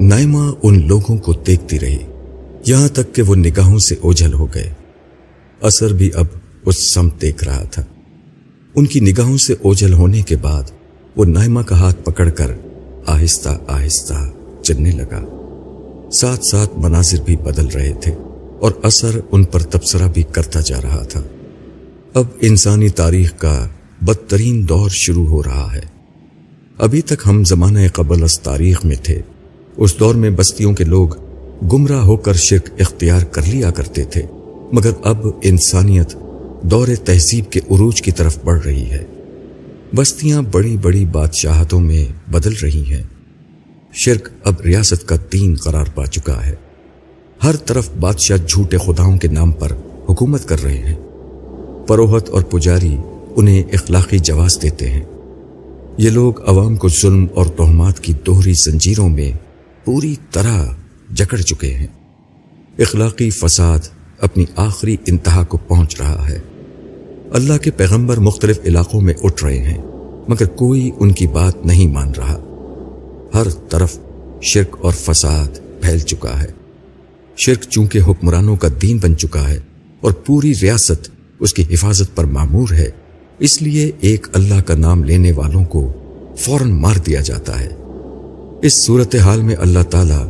نائمہ ان لوگوں کو دیکھتی رہی یہاں تک کہ وہ نگاہوں سے اوجھل ہو گئے۔ اثر بھی اب اس سمت دیکھ رہا تھا۔ ان کی نگاہوں سے اوجھل ہونے کے بعد وہ نائمہ کا ہاتھ پکڑ کر آہستہ آہستہ چلنے لگا۔ ساتھ ساتھ مناظر بھی بدل رہے تھے اور اثر ان پر تبصرہ بھی کرتا جا رہا تھا۔ اب انسانی تاریخ کا بدترین دور شروع ہو رہا ہے۔ ابھی تک ہم زمانہ قبل از تاریخ میں تھے۔ اس دور میں بستیوں کے لوگ گمراہ ہو کر شرک اختیار کر لیا کرتے تھے، مگر اب انسانیت دور تہذیب کے عروج کی طرف بڑھ رہی ہے۔ بستیاں بڑی بڑی بادشاہتوں میں بدل رہی ہیں۔ شرک اب ریاست کا دین قرار پا چکا ہے۔ ہر طرف بادشاہ جھوٹے خداؤں کے نام پر حکومت کر رہے ہیں۔ پروہت اور پجاری انہیں اخلاقی جواز دیتے ہیں۔ یہ لوگ عوام کو ظلم اور تہمات کی دوہری زنجیروں میں پوری طرح جکڑ چکے ہیں۔ اخلاقی فساد اپنی آخری انتہا کو پہنچ رہا ہے۔ اللہ کے پیغمبر مختلف علاقوں میں اٹھ رہے ہیں، مگر کوئی ان کی بات نہیں مان رہا۔ ہر طرف شرک اور فساد پھیل چکا ہے۔ شرک چونکہ حکمرانوں کا دین بن چکا ہے اور پوری ریاست اس کی حفاظت پر مامور ہے، اس لیے ایک اللہ کا نام لینے والوں کو فوراً مار دیا جاتا ہے۔ اس صورتحال میں اللہ تعالی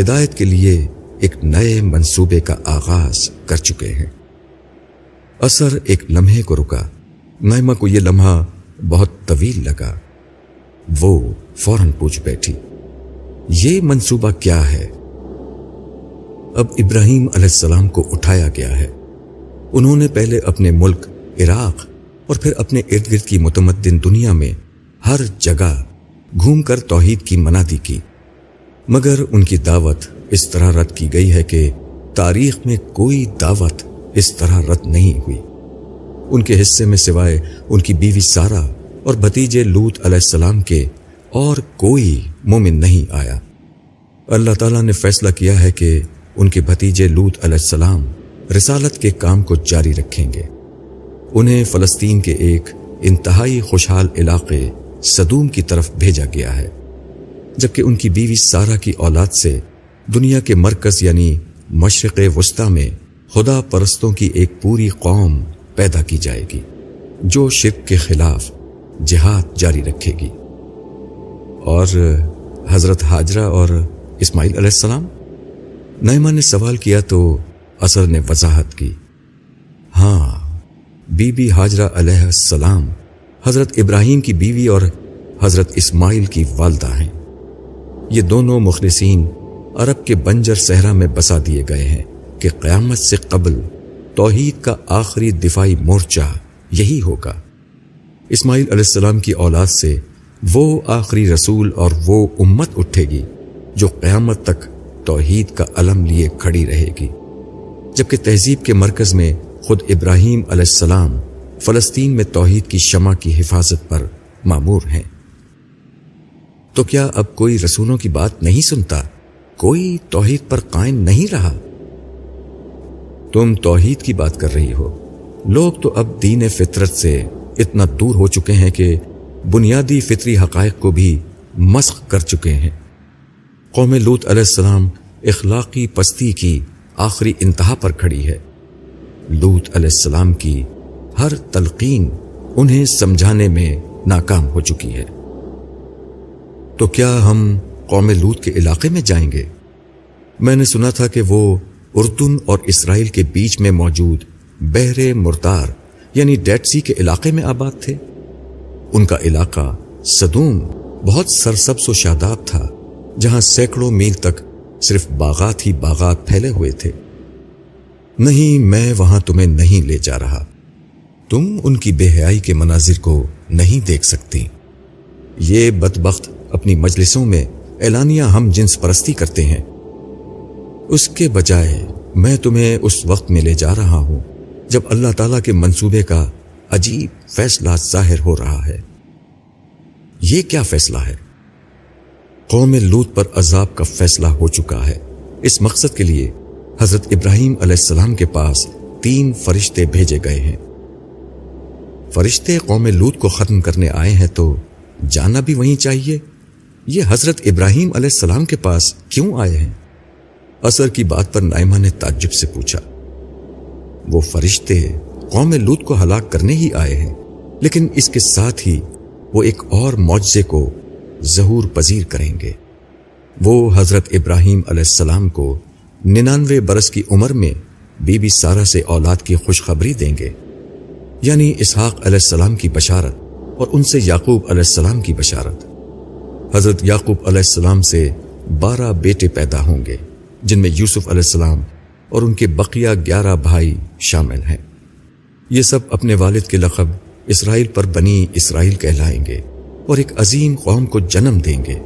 ہدایت کے لیے ایک نئے منصوبے کا آغاز کر چکے ہیں۔ اثر ایک لمحے کو رکا۔ نائمہ کو یہ لمحہ بہت طویل لگا۔ وہ فوراً پوچھ بیٹھی، یہ منصوبہ کیا ہے؟ اب ابراہیم علیہ السلام کو اٹھایا گیا ہے۔ انہوں نے پہلے اپنے ملک عراق اور پھر اپنے ارد گرد کی متمدن دنیا میں ہر جگہ گھوم کر توحید کی منادی کی، مگر ان کی دعوت اس طرح رد کی گئی ہے کہ تاریخ میں کوئی دعوت اس طرح رد نہیں ہوئی۔ ان کے حصے میں سوائے ان کی بیوی سارہ اور بھتیجے لوط علیہ السلام کے اور کوئی مومن نہیں آیا۔ اللہ تعالیٰ نے فیصلہ کیا ہے کہ ان کے بھتیجے لوط علیہ السلام رسالت کے کام کو جاری رکھیں گے۔ انہیں فلسطین کے ایک انتہائی خوشحال علاقے سدوم کی طرف بھیجا گیا ہے، جبکہ ان کی بیوی سارہ کی اولاد سے دنیا کے مرکز یعنی مشرق وسطی میں خدا پرستوں کی ایک پوری قوم پیدا کی جائے گی جو شرک کے خلاف جہاد جاری رکھے گی۔ اور حضرت ہاجرہ اور اسماعیل علیہ السلام؟ نائمہ نے سوال کیا تو اثر نے وضاحت کی، ہاں، بی بی ہاجرہ علیہ السلام حضرت ابراہیم کی بیوی اور حضرت اسماعیل کی والدہ ہیں۔ یہ دونوں مخلصین عرب کے بنجر صحرا میں بسا دیے گئے ہیں کہ قیامت سے قبل توحید کا آخری دفاعی مورچہ یہی ہوگا۔ اسماعیل علیہ السلام کی اولاد سے وہ آخری رسول اور وہ امت اٹھے گی جو قیامت تک توحید کا علم لیے کھڑی رہے گی، جبکہ تہذیب کے مرکز میں خود ابراہیم علیہ السلام فلسطین میں توحید کی شمع کی حفاظت پر مامور ہیں۔ تو کیا اب کوئی رسولوں کی بات نہیں سنتا؟ کوئی توحید پر قائم نہیں رہا؟ تم توحید کی بات کر رہی ہو۔ لوگ تو اب دین فطرت سے اتنا دور ہو چکے ہیں کہ بنیادی فطری حقائق کو بھی مسخ کر چکے ہیں۔ قوم لوط علیہ السلام اخلاقی پستی کی آخری انتہا پر کھڑی ہے۔ لوط علیہ السلام کی ہر تلقین انہیں سمجھانے میں ناکام ہو چکی ہے۔ تو کیا ہم قوم لوط کے علاقے میں جائیں گے؟ میں نے سنا تھا کہ وہ اردن اور اسرائیل کے بیچ میں موجود بحر مرتار یعنی ڈیڈ سی کے علاقے میں آباد تھے۔ ان کا علاقہ سدوم بہت سرسبز و شاداب تھا، جہاں سینکڑوں میل تک صرف باغات ہی باغات پھیلے ہوئے تھے۔ نہیں، میں وہاں تمہیں نہیں لے جا رہا۔ تم ان کی بے حیائی کے مناظر کو نہیں دیکھ سکتی۔ یہ بدبخت اپنی مجلسوں میں اعلانیہ ہم جنس پرستی کرتے ہیں۔ اس کے بجائے میں تمہیں اس وقت میں لے جا رہا ہوں جب اللہ تعالیٰ کے منصوبے کا عجیب فیصلہ ظاہر ہو رہا ہے۔ یہ کیا فیصلہ ہے؟ قوم لوط پر عذاب کا فیصلہ ہو چکا ہے۔ اس مقصد کے لیے حضرت ابراہیم علیہ السلام کے پاس 3 فرشتے بھیجے گئے ہیں۔ فرشتے قوم لوط کو ختم کرنے آئے ہیں تو جانا بھی وہیں چاہیے۔ یہ حضرت ابراہیم علیہ السلام کے پاس کیوں آئے ہیں؟ اثر کی بات پر نائمہ نے تعجب سے پوچھا۔ وہ فرشتے قوم لوط کو ہلاک کرنے ہی آئے ہیں، لیکن اس کے ساتھ ہی وہ ایک اور معجزے کو ظہور پذیر کریں گے۔ وہ حضرت ابراہیم علیہ السلام کو 99 برس کی عمر میں بی بی سارہ سے اولاد کی خوشخبری دیں گے، یعنی اسحاق علیہ السلام کی بشارت اور ان سے یعقوب علیہ السلام کی بشارت۔ حضرت یعقوب علیہ السلام سے 12 بیٹے پیدا ہوں گے، جن میں یوسف علیہ السلام اور ان کے بقیہ 11 بھائی شامل ہیں۔ یہ سب اپنے والد کے لقب اسرائیل پر بنی اسرائیل کہلائیں گے اور ایک عظیم قوم کو جنم دیں گے۔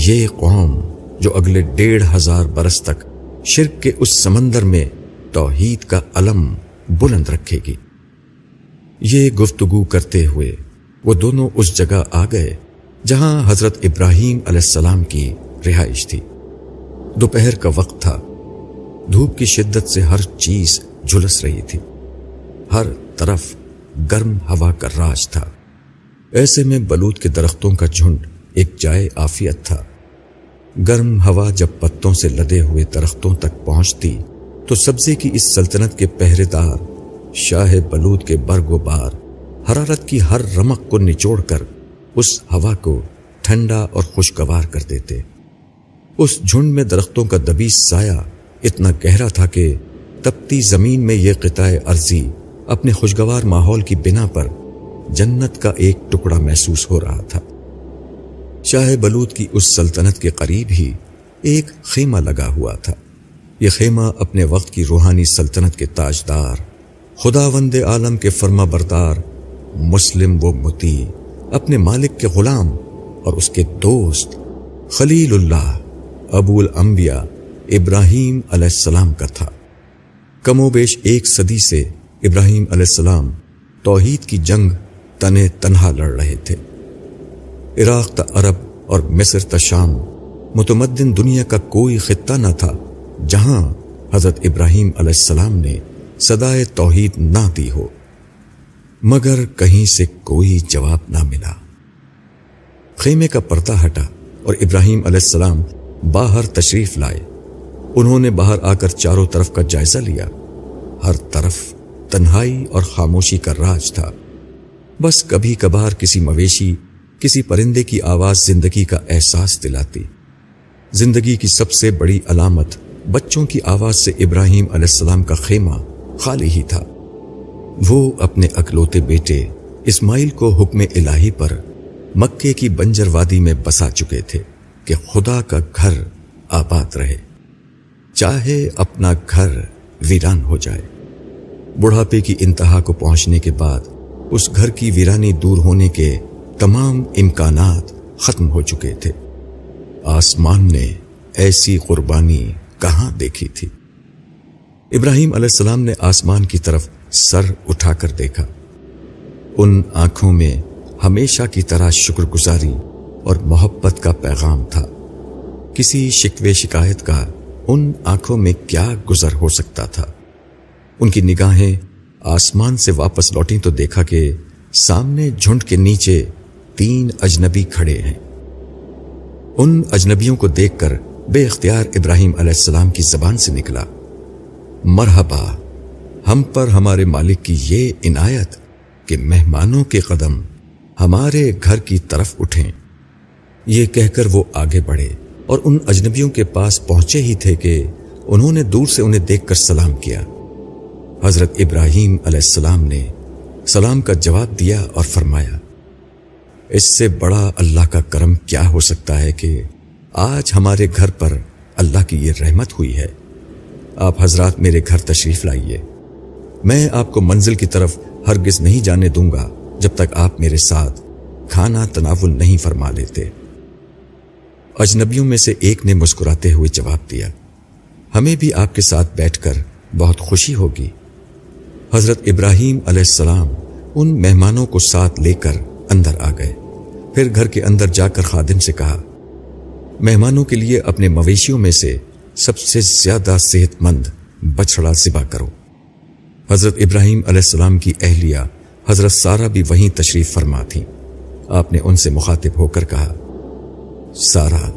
یہ قوم جو اگلے 1500 برس تک شرک کے اس سمندر میں توحید کا علم بلند رکھے گی۔ یہ گفتگو کرتے ہوئے وہ دونوں اس جگہ آ گئے جہاں حضرت ابراہیم علیہ السلام کی رہائش تھی۔ دوپہر کا وقت تھا، دھوپ کی شدت سے ہر چیز جھلس رہی تھی، ہر طرف گرم ہوا کا راج تھا۔ ایسے میں بلوط کے درختوں کا جھنڈ ایک جائے عافیت تھا۔ گرم ہوا جب پتوں سے لدے ہوئے درختوں تک پہنچتی تو سبزے کی اس سلطنت کے پہرے دار شاہ بلوط کے برگ و بار حرارت کی ہر رمق کو نچوڑ کر اس ہوا کو ٹھنڈا اور خوشگوار کر دیتے۔ اس جھنڈ میں درختوں کا دبیس سایہ اتنا گہرا تھا کہ تپتی زمین میں یہ قطع ارضی اپنے خوشگوار ماحول کی بنا پر جنت کا ایک ٹکڑا محسوس ہو رہا تھا۔ شاہ بلوط کی اس سلطنت کے قریب ہی ایک خیمہ لگا ہوا تھا۔ یہ خیمہ اپنے وقت کی روحانی سلطنت کے تاجدار، خداوند عالم کے فرما بردار، مسلم و مطیع، اپنے مالک کے غلام اور اس کے دوست خلیل اللہ ابو الانبیاء ابراہیم علیہ السلام کا تھا۔ کم و بیش 1 صدی سے ابراہیم علیہ السلام توحید کی جنگ تنے تنہا لڑ رہے تھے۔ عراق تا عرب اور مصر تا شام، متمدن دنیا کا کوئی خطہ نہ تھا جہاں حضرت ابراہیم علیہ السلام نے صدائے توحید نہ دی ہو، مگر کہیں سے کوئی جواب نہ ملا۔ خیمے کا پردہ ہٹا اور ابراہیم علیہ السلام باہر تشریف لائے۔ انہوں نے باہر آ کر چاروں طرف کا جائزہ لیا۔ ہر طرف تنہائی اور خاموشی کا راج تھا۔ بس کبھی کبھار کسی مویشی، کسی پرندے کی آواز زندگی کا احساس دلاتی۔ زندگی کی سب سے بڑی علامت بچوں کی آواز سے ابراہیم علیہ السلام کا خیمہ خالی ہی تھا۔ وہ اپنے اکلوتے بیٹے اسماعیل کو حکم الہی پر مکے کی بنجر وادی میں بسا چکے تھے کہ خدا کا گھر آباد رہے، چاہے اپنا گھر ویران ہو جائے۔ بڑھاپے کی انتہا کو پہنچنے کے بعد اس گھر کی ویرانی دور ہونے کے تمام امکانات ختم ہو چکے تھے۔ آسمان نے ایسی قربانی کہاں دیکھی تھی؟ ابراہیم علیہ السلام نے آسمان کی طرف سر اٹھا کر دیکھا۔ ان آنکھوں میں ہمیشہ کی طرح شکر گزاری اور محبت کا پیغام تھا۔ کسی شکوے شکایت کا ان آنکھوں میں کیا گزر ہو سکتا تھا؟ ان کی نگاہیں آسمان سے واپس لوٹیں تو دیکھا کہ سامنے جھنڈ کے نیچے 3 اجنبی کھڑے ہیں۔ ان اجنبیوں کو دیکھ کر بے اختیار ابراہیم علیہ السلام کی زبان سے نکلا، مرحبا، ہم پر ہمارے مالک کی یہ عنایت کہ مہمانوں کے قدم ہمارے گھر کی طرف اٹھیں۔ یہ کہہ کر وہ آگے بڑھے اور ان اجنبیوں کے پاس پہنچے ہی تھے کہ انہوں نے دور سے انہیں دیکھ کر سلام کیا۔ حضرت ابراہیم علیہ السلام نے سلام کا جواب دیا اور فرمایا، اس سے بڑا اللہ کا کرم کیا ہو سکتا ہے کہ آج ہمارے گھر پر اللہ کی یہ رحمت ہوئی ہے۔ آپ حضرات میرے گھر تشریف لائیے، میں آپ کو منزل کی طرف ہرگز نہیں جانے دوں گا جب تک آپ میرے ساتھ کھانا تناول نہیں فرما لیتے۔ اجنبیوں میں سے ایک نے مسکراتے ہوئے جواب دیا، ہمیں بھی آپ کے ساتھ بیٹھ کر بہت خوشی ہوگی۔ حضرت ابراہیم علیہ السلام ان مہمانوں کو ساتھ لے کر اندر آ گئے۔ پھر گھر کے اندر جا کر خادم سے کہا، مہمانوں کے لیے اپنے مویشیوں میں سے سب سے زیادہ صحت مند بچڑا ذبح کرو۔ حضرت ابراہیم علیہ السلام کی اہلیہ حضرت سارہ بھی وہیں تشریف فرما تھیں۔ آپ نے ان سے مخاطب ہو کر کہا، سارا،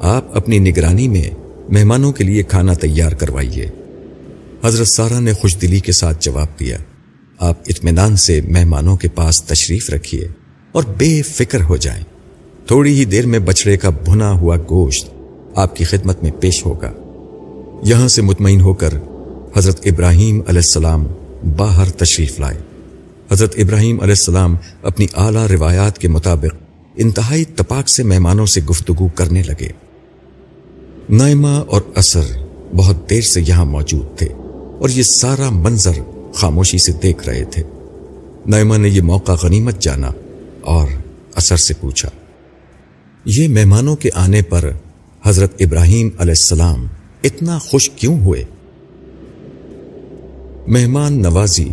آپ اپنی نگرانی میں مہمانوں کے لیے کھانا تیار کروائیے۔ حضرت سارا نے خوش دلی کے ساتھ جواب دیا، آپ اطمینان سے مہمانوں کے پاس تشریف رکھیے اور بے فکر ہو جائیں، تھوڑی ہی دیر میں بچڑے کا بھنا ہوا گوشت آپ کی خدمت میں پیش ہوگا۔ یہاں سے مطمئن ہو کر حضرت ابراہیم علیہ السلام باہر تشریف لائے۔ حضرت ابراہیم علیہ السلام اپنی اعلیٰ روایات کے مطابق انتہائی تپاک سے مہمانوں سے گفتگو کرنے لگے۔ نائمہ اور اثر بہت دیر سے یہاں موجود تھے اور یہ سارا منظر خاموشی سے دیکھ رہے تھے۔ نائمہ نے یہ موقع غنیمت جانا اور اثر سے پوچھا، یہ مہمانوں کے آنے پر حضرت ابراہیم علیہ السلام اتنا خوش کیوں ہوئے؟ مہمان نوازی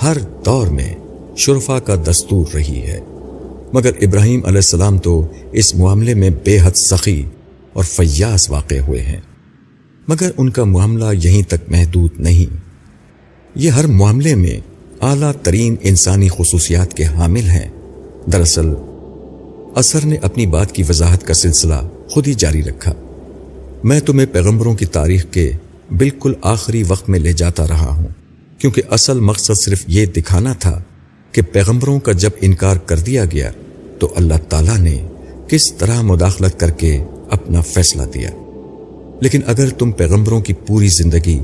ہر دور میں شرفا کا دستور رہی ہے، مگر ابراہیم علیہ السلام تو اس معاملے میں بے حد سخی اور فیاض واقع ہوئے ہیں، مگر ان کا معاملہ یہیں تک محدود نہیں، یہ ہر معاملے میں اعلیٰ ترین انسانی خصوصیات کے حامل ہیں۔ دراصل اثر نے اپنی بات کی وضاحت کا سلسلہ خود ہی جاری رکھا۔ میں تمہیں پیغمبروں کی تاریخ کے بالکل آخری وقت میں لے جاتا رہا ہوں، کیونکہ اصل مقصد صرف یہ دکھانا تھا کہ پیغمبروں کا جب انکار کر دیا گیا تو اللہ تعالیٰ نے کس طرح مداخلت کر کے اپنا فیصلہ دیا۔ لیکن اگر تم پیغمبروں کی پوری زندگی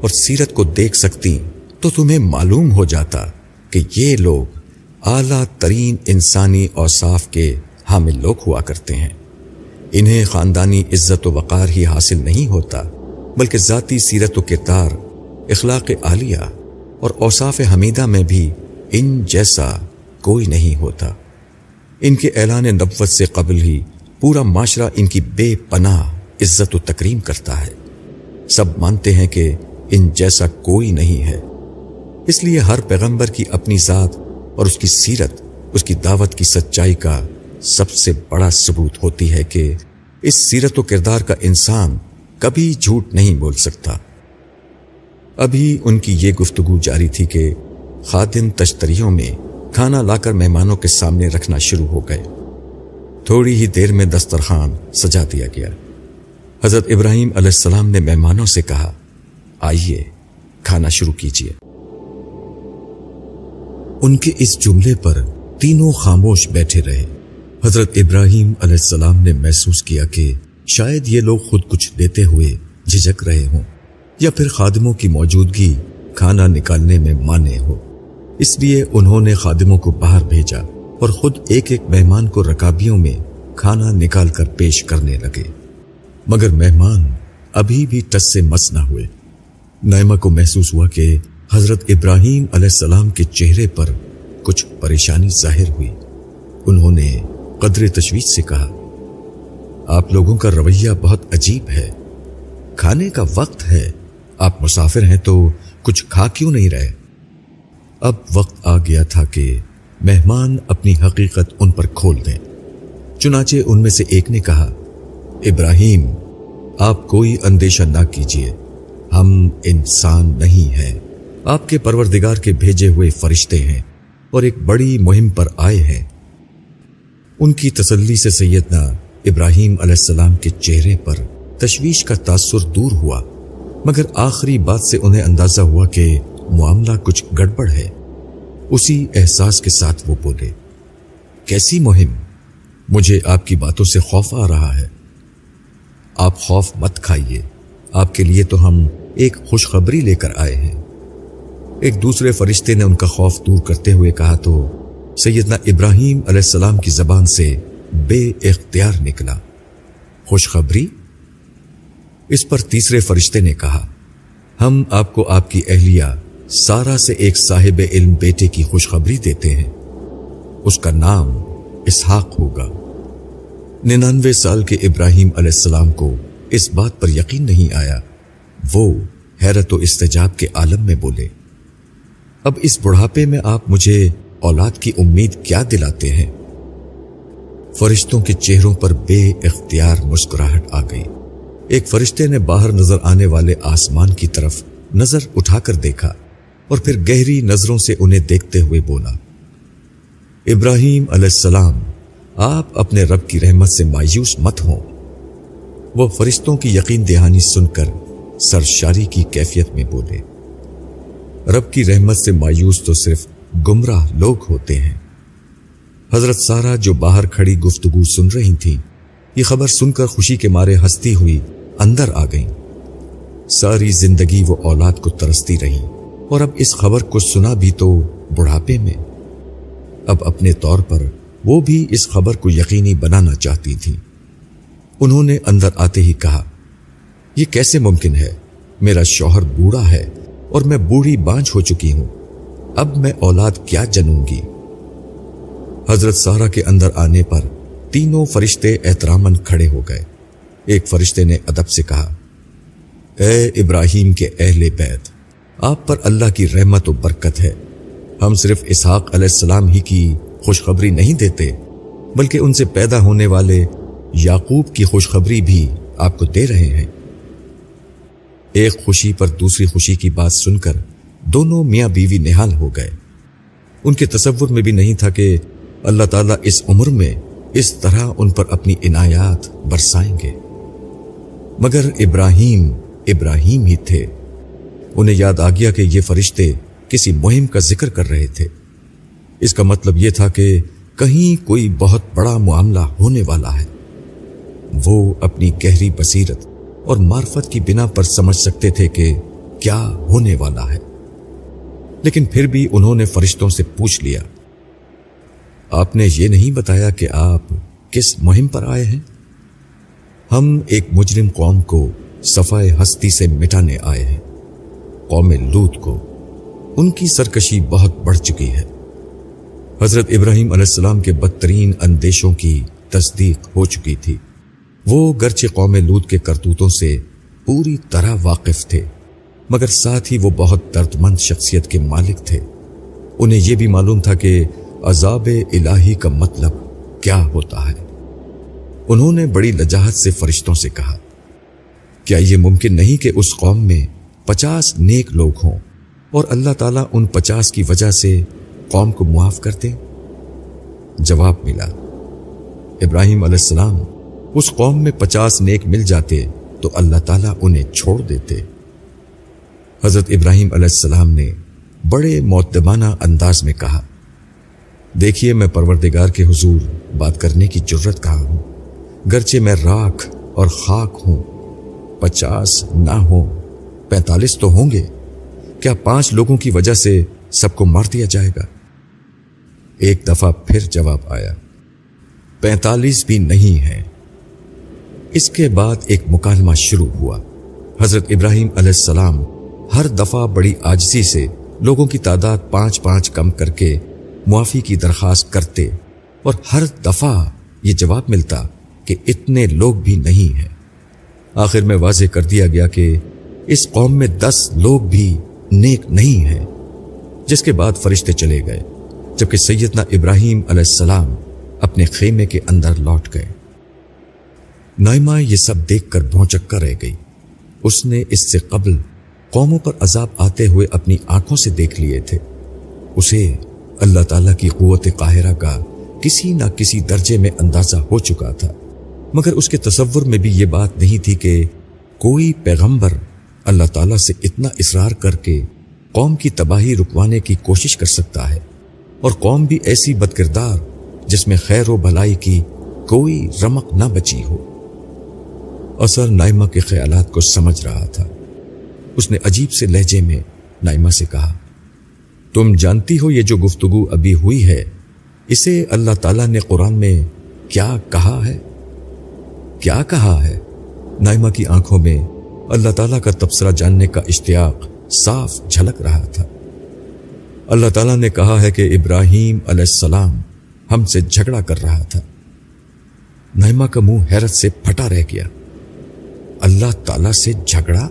اور سیرت کو دیکھ سکتی تو تمہیں معلوم ہو جاتا کہ یہ لوگ اعلیٰ ترین انسانی اوصاف کے حامل لوگ ہوا کرتے ہیں۔ انہیں خاندانی عزت و وقار ہی حاصل نہیں ہوتا، بلکہ ذاتی سیرت و کردار، اخلاق عالیہ اور اوصاف حمیدہ میں بھی ان جیسا کوئی نہیں ہوتا۔ ان کے اعلان نبوت سے قبل ہی پورا معاشرہ ان کی بے پناہ عزت و تکریم کرتا ہے۔ سب مانتے ہیں کہ ان جیسا کوئی نہیں ہے، اس لیے ہر پیغمبر کی اپنی ذات اور اس کی سیرت اس کی دعوت کی سچائی کا سب سے بڑا ثبوت ہوتی ہے کہ اس سیرت و کردار کا انسان کبھی جھوٹ نہیں بول سکتا۔ ابھی ان کی یہ گفتگو جاری تھی کہ خادم تشتریوں میں کھانا لا کر مہمانوں کے سامنے رکھنا شروع ہو گئے۔ تھوڑی ہی دیر میں دسترخوان سجا دیا گیا۔ حضرت ابراہیم علیہ السلام نے مہمانوں سے کہا، آئیے کھانا شروع کیجیے۔ ان کے اس جملے پر تینوں خاموش بیٹھے رہے۔ حضرت ابراہیم علیہ السلام نے محسوس کیا کہ شاید یہ لوگ خود کچھ دیتے ہوئے جھجک رہے ہوں، یا پھر خادموں کی موجودگی کھانا نکالنے میں مانع ہو، اس لیے انہوں نے خادموں کو باہر بھیجا اور خود ایک ایک مہمان کو رکابیوں میں کھانا نکال کر پیش کرنے لگے۔ مگر مہمان ابھی بھی ٹس سے مس نہ ہوئے۔ نائمہ کو محسوس ہوا کہ حضرت ابراہیم علیہ السلام کے چہرے پر کچھ پریشانی ظاہر ہوئی۔ انہوں نے قدر تشویش سے کہا، آپ لوگوں کا رویہ بہت عجیب ہے، کھانے کا وقت ہے، آپ مسافر ہیں تو کچھ کھا کیوں نہیں رہے؟ اب وقت آ گیا تھا کہ مہمان اپنی حقیقت ان پر کھول دیں۔ چنانچہ ان میں سے ایک نے کہا، ابراہیم، آپ کوئی اندیشہ نہ کیجیے، ہم انسان نہیں ہیں، آپ کے پروردگار کے بھیجے ہوئے فرشتے ہیں اور ایک بڑی مہم پر آئے ہیں۔ ان کی تسلی سے سیدنا ابراہیم علیہ السلام کے چہرے پر تشویش کا تاثر دور ہوا، مگر آخری بات سے انہیں اندازہ ہوا کہ معاملہ کچھ گڑبڑ ہے۔ اسی احساس کے ساتھ وہ بولے، کیسی مہم؟ مجھے آپ کی باتوں سے خوف آ رہا ہے۔ آپ خوف مت کھائیے، آپ کے لیے تو ہم ایک خوشخبری لے کر آئے ہیں۔ ایک دوسرے فرشتے نے ان کا خوف دور کرتے ہوئے کہا تو سیدنا ابراہیم علیہ السلام کی زبان سے بے اختیار نکلا، خوشخبری؟ اس پر تیسرے فرشتے نے کہا، ہم آپ کو آپ کی اہلیہ سارا سے ایک صاحب علم بیٹے کی خوشخبری دیتے ہیں، اس کا نام اسحاق ہوگا۔ 99 سال کے ابراہیم علیہ السلام کو اس بات پر یقین نہیں آیا۔ وہ حیرت و استعجاب کے عالم میں بولے، اب اس بڑھاپے میں آپ مجھے اولاد کی امید کیا دلاتے ہیں؟ فرشتوں کے چہروں پر بے اختیار مسکراہٹ آ گئی۔ ایک فرشتے نے باہر نظر آنے والے آسمان کی طرف نظر اٹھا کر دیکھا اور پھر گہری نظروں سے انہیں دیکھتے ہوئے بولا، ابراہیم علیہ السلام، آپ اپنے رب کی رحمت سے مایوس مت ہوں۔ وہ فرشتوں کی یقین دہانی سن کر سرشاری کی کیفیت میں بولے، رب کی رحمت سے مایوس تو صرف گمراہ لوگ ہوتے ہیں۔ حضرت سارہ جو باہر کھڑی گفتگو سن رہی تھیں، یہ خبر سن کر خوشی کے مارے ہنستی ہوئی اندر آ گئیں۔ ساری زندگی وہ اولاد کو ترستی رہیں اور اب اس خبر کو سنا بھی تو بڑھاپے میں۔ اب اپنے طور پر وہ بھی اس خبر کو یقینی بنانا چاہتی تھیں۔ انہوں نے اندر آتے ہی کہا، یہ کیسے ممکن ہے؟ میرا شوہر بوڑھا ہے اور میں بوڑھی بانجھ ہو چکی ہوں، اب میں اولاد کیا جنوں گی؟ حضرت سارہ کے اندر آنے پر تینوں فرشتے احتراماً کھڑے ہو گئے۔ ایک فرشتے نے ادب سے کہا، اے ابراہیم کے اہل بیت، آپ پر اللہ کی رحمت و برکت ہے۔ ہم صرف اسحاق علیہ السلام ہی کی خوشخبری نہیں دیتے، بلکہ ان سے پیدا ہونے والے یعقوب کی خوشخبری بھی آپ کو دے رہے ہیں۔ ایک خوشی پر دوسری خوشی کی بات سن کر دونوں میاں بیوی نہال ہو گئے۔ ان کے تصور میں بھی نہیں تھا کہ اللہ تعالیٰ اس عمر میں اس طرح ان پر اپنی عنایات برسائیں گے۔ مگر ابراہیم ہی تھے۔ انہیں یاد آ گیا کہ یہ فرشتے کسی مہم کا ذکر کر رہے تھے۔ اس کا مطلب یہ تھا کہ کہیں کوئی بہت بڑا معاملہ ہونے والا ہے۔ وہ اپنی گہری بصیرت اور معرفت کی بنا پر سمجھ سکتے تھے کہ کیا ہونے والا ہے، لیکن پھر بھی انہوں نے فرشتوں سے پوچھ لیا، آپ نے یہ نہیں بتایا کہ آپ کس مہم پر آئے ہیں؟ ہم ایک مجرم قوم کو صفائے ہستی سے مٹانے آئے ہیں، قوم لوط کو۔ ان کی سرکشی بہت بڑھ چکی ہے۔ حضرت ابراہیم علیہ السلام کے بدترین اندیشوں کی تصدیق ہو چکی تھی۔ وہ گرچہ قوم لوط کے کرتوتوں سے پوری طرح واقف تھے، مگر ساتھ ہی وہ بہت دردمند شخصیت کے مالک تھے۔ انہیں یہ بھی معلوم تھا کہ عذاب الہی کا مطلب کیا ہوتا ہے۔ انہوں نے بڑی لجاجت سے فرشتوں سے کہا، کیا یہ ممکن نہیں کہ اس قوم میں 50 نیک لوگ ہوں اور اللہ تعالیٰ ان 50 کی وجہ سے قوم کو معاف کر دے؟ جواب ملا، ابراہیم علیہ السلام اس قوم میں 50 نیک مل جاتے تو اللہ تعالیٰ انہیں چھوڑ دیتے۔ حضرت ابراہیم علیہ السلام نے بڑے مؤدبانہ انداز میں کہا، دیکھیے میں پروردگار کے حضور بات کرنے کی جرت کہا ہوں، گرچہ میں راکھ اور خاک ہوں، 50 نہ ہوں 45 تو ہوں گے۔ کیا 5 لوگوں کی وجہ سے سب کو مار دیا جائے گا؟ ایک دفعہ پھر جواب آیا، 45 بھی نہیں ہیں۔ اس کے بعد ایک مکالمہ شروع ہوا۔ حضرت ابراہیم علیہ السلام ہر دفعہ بڑی عاجزی سے لوگوں کی تعداد 5 کم کر کے معافی کی درخواست کرتے، اور ہر دفعہ یہ جواب ملتا کہ اتنے لوگ بھی نہیں ہیں۔ آخر میں واضح کر دیا گیا کہ اس قوم میں 10 لوگ بھی نیک نہیں ہیں، جس کے بعد فرشتے چلے گئے، جبکہ سیدنا ابراہیم علیہ السلام اپنے خیمے کے اندر لوٹ گئے۔ نائمہ یہ سب دیکھ کر بھونچکا رہ گئی۔ اس نے اس سے قبل قوموں پر عذاب آتے ہوئے اپنی آنکھوں سے دیکھ لیے تھے۔ اسے اللہ تعالیٰ کی قوت قاہرہ کا کسی نہ کسی درجے میں اندازہ ہو چکا تھا، مگر اس کے تصور میں بھی یہ بات نہیں تھی کہ کوئی پیغمبر اللہ تعالیٰ سے اتنا اصرار کر کے قوم کی تباہی رکوانے کی کوشش کر سکتا ہے، اور قوم بھی ایسی بدکردار جس میں خیر و بھلائی کی کوئی رمق نہ بچی ہو۔ اثر نائمہ کے خیالات کو سمجھ رہا تھا۔ اس نے عجیب سے لہجے میں نائمہ سے کہا، تم جانتی ہو یہ جو گفتگو ابھی ہوئی ہے، اسے اللہ تعالیٰ نے قرآن میں کیا کہا ہے؟ کیا کہا ہے؟ نائمہ کی آنکھوں میں اللہ تعالیٰ کا تبصرہ جاننے کا اشتیاق صاف جھلک رہا تھا۔ اللہ تعالیٰ نے کہا ہے کہ ابراہیم علیہ السلام ہم سے جھگڑا کر رہا تھا۔ نائمہ کا منہ حیرت سے پھٹا رہ گیا۔ اللہ تعالیٰ سے جھگڑا؟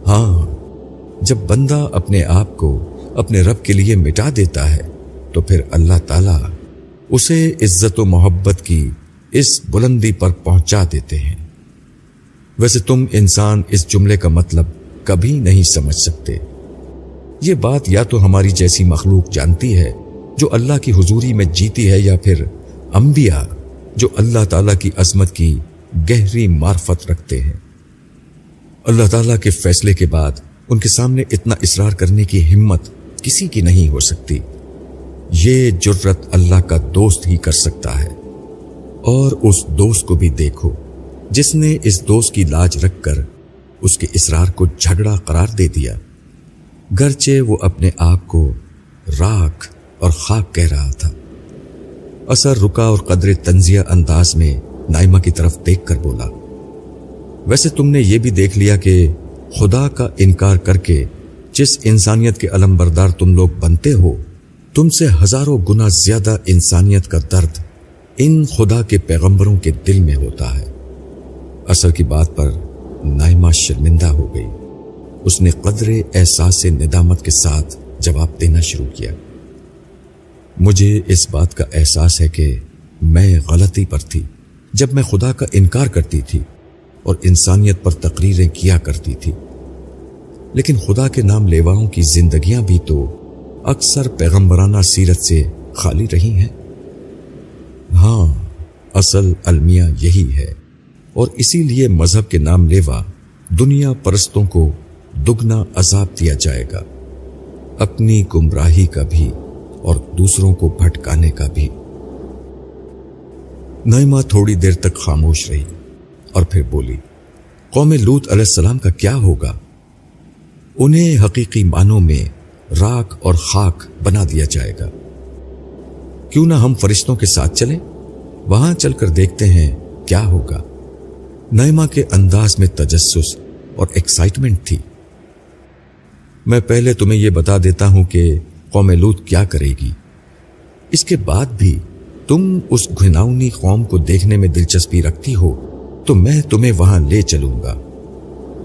ہاں، جب بندہ اپنے آپ کو اپنے رب کے لیے مٹا دیتا ہے تو پھر اللہ تعالیٰ اسے عزت و محبت کی اس بلندی پر پہنچا دیتے ہیں۔ ویسے تم انسان اس جملے کا مطلب کبھی نہیں سمجھ سکتے۔ یہ بات یا تو ہماری جیسی مخلوق جانتی ہے جو اللہ کی حضوری میں جیتی ہے، یا پھر انبیاء جو اللہ تعالیٰ کی عظمت کی گہری معرفت رکھتے ہیں، اللہ تعالیٰ کے فیصلے کے بعد ان کے سامنے اتنا اصرار کرنے کی ہمت کسی کی نہیں ہو سکتی۔ یہ جرت اللہ کا دوست ہی کر سکتا ہے، اور اس دوست کو بھی دیکھو جس نے اس دوست کی لاج رکھ کر اس کے اصرار کو جھگڑا قرار دے دیا، گرچہ وہ اپنے آپ کو راکھ اور خاک کہہ رہا تھا۔ اثر رکا اور قدر تنزیہ انداز میں نائمہ کی طرف دیکھ کر بولا، ویسے تم نے یہ بھی دیکھ لیا کہ خدا کا انکار کر کے جس انسانیت کے علم بردار تم لوگ بنتے ہو، تم سے ہزاروں گنا زیادہ انسانیت کا درد ان خدا کے پیغمبروں کے دل میں ہوتا ہے۔ اثر کی بات پر نائمہ شرمندہ ہو گئی۔ اس نے قدر احساس ندامت کے ساتھ جواب دینا شروع کیا، مجھے اس بات کا احساس ہے کہ میں غلطی پر تھی جب میں خدا کا انکار کرتی تھی اور انسانیت پر تقریریں کیا کرتی تھی، لیکن خدا کے نام لیواؤں کی زندگیاں بھی تو اکثر پیغمبرانہ سیرت سے خالی رہی ہیں۔ ہاں، اصل المیہ یہی ہے، اور اسی لیے مذہب کے نام لیوا دنیا پرستوں کو دگنا عذاب دیا جائے گا، اپنی گمراہی کا بھی اور دوسروں کو بھٹکانے کا بھی۔ نائمہ تھوڑی دیر تک خاموش رہی اور پھر بولی، قوم لوط علیہ السلام کا کیا ہوگا؟ انہیں حقیقی معنوں میں راکھ اور خاک بنا دیا جائے گا۔ کیوں نہ ہم فرشتوں کے ساتھ چلیں، وہاں چل کر دیکھتے ہیں کیا ہوگا۔ نائمہ کے انداز میں تجسس اور ایکسائٹمنٹ تھی۔ میں پہلے تمہیں یہ بتا دیتا ہوں کہ قوم لوط کیا کرے گی، اس کے بعد بھی تم اس گھناؤنی قوم کو دیکھنے میں دلچسپی رکھتی ہو تو میں تمہیں وہاں لے چلوں گا۔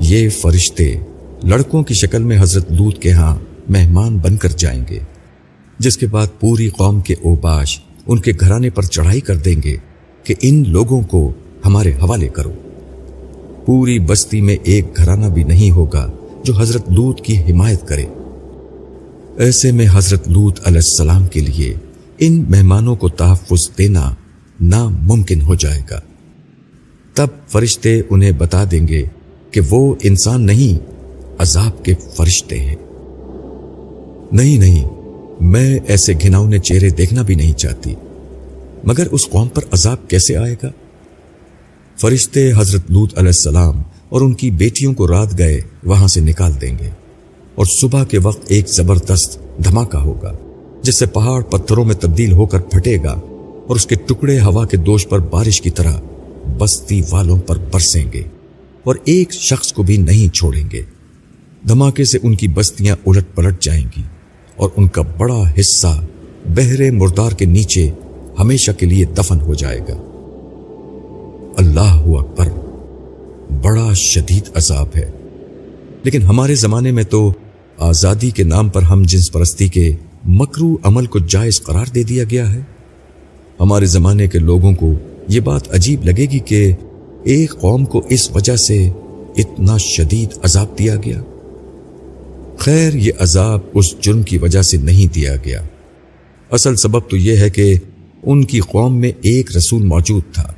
یہ فرشتے لڑکوں کی شکل میں حضرت لوط کے ہاں مہمان بن کر جائیں گے، جس کے بعد پوری قوم کے اوباش ان کے گھرانے پر چڑھائی کر دیں گے کہ ان لوگوں کو ہمارے حوالے کرو۔ پوری بستی میں ایک گھرانہ بھی نہیں ہوگا جو حضرت لوط کی حمایت کرے۔ ایسے میں حضرت لوط علیہ السلام کے لیے ان مہمانوں کو تحفظ دینا ناممکن ہو جائے گا۔ تب فرشتے انہیں بتا دیں گے کہ وہ انسان نہیں، عذاب کے فرشتے ہیں۔ نہیں، میں ایسے گھناؤنے چہرے دیکھنا بھی نہیں چاہتی، مگر اس قوم پر عذاب کیسے آئے گا؟ فرشتے حضرت لوط علیہ السلام اور ان کی بیٹیوں کو رات گئے وہاں سے نکال دیں گے، اور صبح کے وقت ایک زبردست دھماکہ ہوگا جس سے پہاڑ پتھروں میں تبدیل ہو کر پھٹے گا، اور اس کے ٹکڑے ہوا کے دوش پر بارش کی طرح بستی والوں پر برسیں گے، اور ایک شخص کو بھی نہیں چھوڑیں گے۔ دھماکے سے ان کی بستیاں الٹ پلٹ جائیں گی، اور ان کا بڑا حصہ بحر مردار کے نیچے ہمیشہ کے لیے دفن ہو جائے گا۔ اللہ اکبر، بڑا شدید عذاب ہے۔ لیکن ہمارے زمانے میں تو آزادی کے نام پر ہم جنس پرستی کے مکروہ عمل کو جائز قرار دے دیا گیا ہے۔ ہمارے زمانے کے لوگوں کو یہ بات عجیب لگے گی کہ ایک قوم کو اس وجہ سے اتنا شدید عذاب دیا گیا۔ خیر، یہ عذاب اس جرم کی وجہ سے نہیں دیا گیا۔ اصل سبب تو یہ ہے کہ ان کی قوم میں ایک رسول موجود تھا،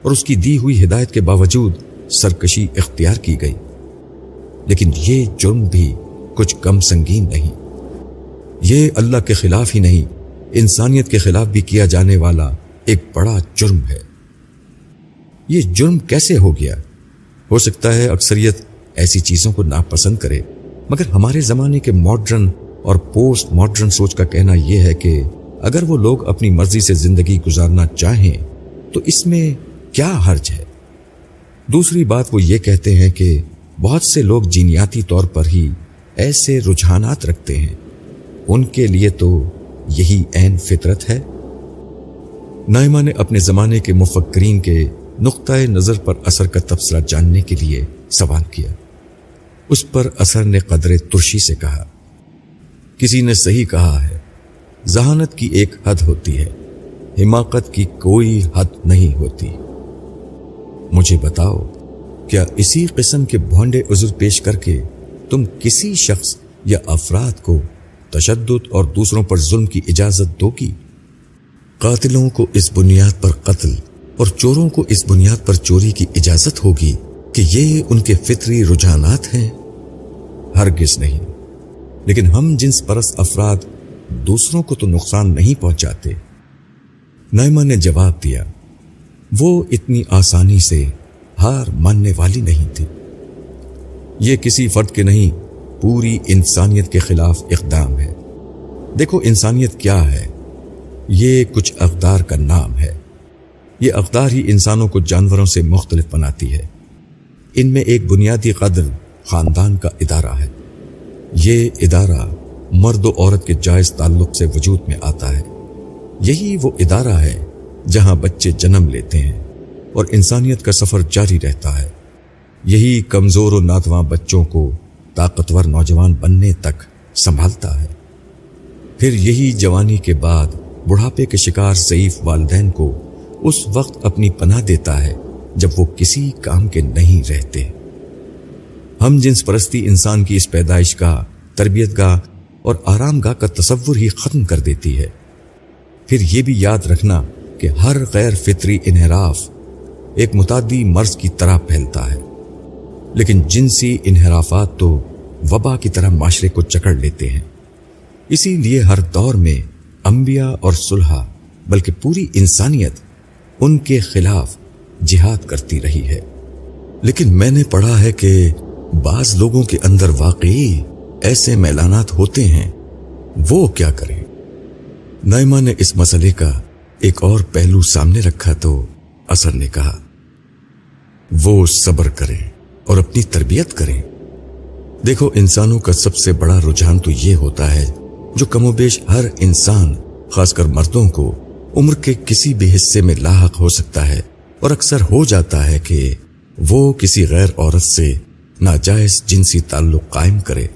اور اس کی دی ہوئی ہدایت کے باوجود سرکشی اختیار کی گئی۔ لیکن یہ جرم بھی کچھ کم سنگین نہیں، یہ اللہ کے خلاف ہی نہیں، انسانیت کے خلاف بھی کیا جانے والا ایک بڑا جرم ہے۔ یہ جرم کیسے ہو گیا؟ ہو سکتا ہے اکثریت ایسی چیزوں کو ناپسند کرے، مگر ہمارے زمانے کے ماڈرن اور پوسٹ ماڈرن سوچ کا کہنا یہ ہے کہ اگر وہ لوگ اپنی مرضی سے زندگی گزارنا چاہیں تو اس میں کیا حرج ہے؟ دوسری بات وہ یہ کہتے ہیں کہ بہت سے لوگ جینیاتی طور پر ہی ایسے رجحانات رکھتے ہیں، ان کے لیے تو یہی عین فطرت ہے۔ نائمہ نے اپنے زمانے کے مفکرین کے نقطۂ نظر پر اثر کا تبصرہ جاننے کے لیے سوال کیا۔ اس پر اثر نے قدر ترشی سے کہا، کسی نے صحیح کہا ہے، ذہانت کی ایک حد ہوتی ہے، حماقت کی کوئی حد نہیں ہوتی۔ مجھے بتاؤ، کیا اسی قسم کے بھونڈے عذر پیش کر کے تم کسی شخص یا افراد کو تشدد اور دوسروں پر ظلم کی اجازت دو گی؟ قاتلوں کو اس بنیاد پر قتل اور چوروں کو اس بنیاد پر چوری کی اجازت ہوگی کہ یہ ان کے فطری رجحانات ہیں؟ ہرگز نہیں۔ لیکن ہم جنس پرست افراد دوسروں کو تو نقصان نہیں پہنچاتے۔ نائمہ نے جواب دیا، وہ اتنی آسانی سے ہار ماننے والی نہیں تھی۔ یہ کسی فرد کے نہیں، پوری انسانیت کے خلاف اقدام ہے۔ دیکھو انسانیت کیا ہے، یہ کچھ اقدار کا نام ہے۔ یہ اقدار ہی انسانوں کو جانوروں سے مختلف بناتی ہے۔ ان میں ایک بنیادی قدر خاندان کا ادارہ ہے۔ یہ ادارہ مرد و عورت کے جائز تعلق سے وجود میں آتا ہے۔ یہی وہ ادارہ ہے جہاں بچے جنم لیتے ہیں اور انسانیت کا سفر جاری رہتا ہے۔ یہی کمزور و ناتواں بچوں کو طاقتور نوجوان بننے تک سنبھالتا ہے۔ پھر یہی جوانی کے بعد بڑھاپے کے شکار ضعیف والدین کو اس وقت اپنی پناہ دیتا ہے جب وہ کسی کام کے نہیں رہتے۔ ہم جنس پرستی انسان کی اس پیدائش گاہ، تربیت گاہ اور آرام گاہ کا تصور ہی ختم کر دیتی ہے۔ پھر یہ بھی یاد رکھنا کہ ہر غیر فطری انحراف ایک متعدی مرض کی طرح پھیلتا ہے، لیکن جنسی انحرافات تو وبا کی طرح معاشرے کو جکڑ لیتے ہیں۔ اسی لیے ہر دور میں انبیاء اور صلحاء بلکہ پوری انسانیت ان کے خلاف جہاد کرتی رہی ہے۔ لیکن میں نے پڑھا ہے کہ بعض لوگوں کے اندر واقعی ایسے میلانات ہوتے ہیں، وہ کیا کریں؟ نائمہ نے اس مسئلے کا ایک اور پہلو سامنے رکھا تو اثر نے کہا، وہ صبر کریں اور اپنی تربیت کریں۔ دیکھو انسانوں کا سب سے بڑا رجحان تو یہ ہوتا ہے جو کم و بیش ہر انسان، خاص کر مردوں کو، عمر کے کسی بھی حصے میں لاحق ہو سکتا ہے اور اکثر ہو جاتا ہے کہ وہ کسی غیر عورت سے ناجائز جنسی تعلق قائم کرے۔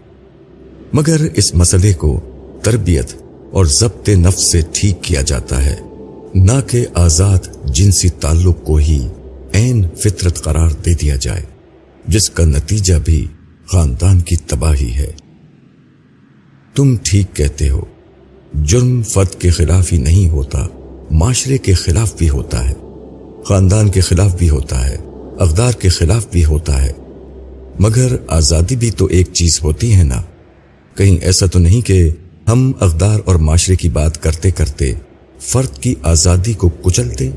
مگر اس مسئلے کو تربیت اور ضبط نفس سے ٹھیک کیا جاتا ہے، نہ کہ آزاد جنسی تعلق کو ہی عین فطرت قرار دے دیا جائے، جس کا نتیجہ بھی خاندان کی تباہی ہے۔ تم ٹھیک کہتے ہو، جرم فرد کے خلاف ہی نہیں ہوتا، معاشرے کے خلاف بھی ہوتا ہے، خاندان کے خلاف بھی ہوتا ہے، اقدار کے خلاف بھی ہوتا ہے۔ مگر آزادی بھی تو ایک چیز ہوتی ہے نا۔ کہیں ایسا تو نہیں کہ ہم اقدار اور معاشرے کی بات کرتے کرتے فرد کی آزادی کو کچلتے؟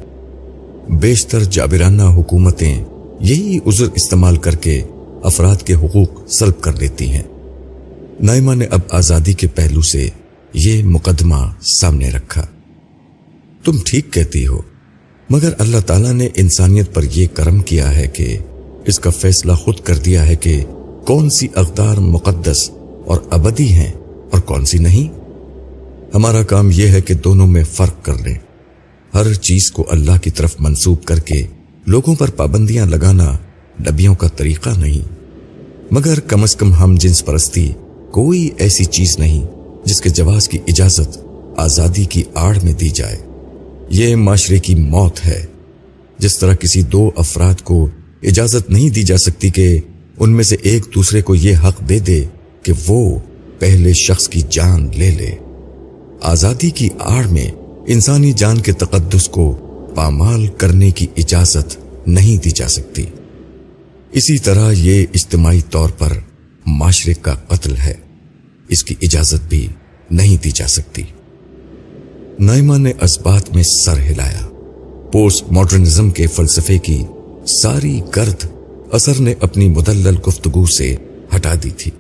بیشتر جابرانہ حکومتیں یہی عذر استعمال کر کے افراد کے حقوق سلب کر لیتی ہیں۔ نائمہ نے اب آزادی کے پہلو سے یہ مقدمہ سامنے رکھا۔ تم ٹھیک کہتی ہو، مگر اللہ تعالیٰ نے انسانیت پر یہ کرم کیا ہے کہ اس کا فیصلہ خود کر دیا ہے کہ کون سی اقدار مقدس اور ابدی ہیں اور کون سی نہیں۔ ہمارا کام یہ ہے کہ دونوں میں فرق کر لیں۔ ہر چیز کو اللہ کی طرف منسوب کر کے لوگوں پر پابندیاں لگانا نبیوں کا طریقہ نہیں، مگر کم از کم ہم جنس پرستی کوئی ایسی چیز نہیں جس کے جواز کی اجازت آزادی کی آڑ میں دی جائے۔ یہ معاشرے کی موت ہے۔ جس طرح کسی دو افراد کو اجازت نہیں دی جا سکتی کہ ان میں سے ایک دوسرے کو یہ حق دے دے کہ وہ پہلے شخص کی جان لے لے، آزادی کی آڑ میں انسانی جان کے تقدس کو پامال کرنے کی اجازت نہیں دی جا سکتی۔ اسی طرح یہ اجتماعی طور پر معاشرے کا قتل ہے، اس کی اجازت بھی نہیں دی جا سکتی۔ نائمہ نے اسبات میں سر ہلایا۔ پوسٹ ماڈرنزم کے فلسفے کی ساری گرد اثر نے اپنی مدلل گفتگو سے ہٹا دی تھی۔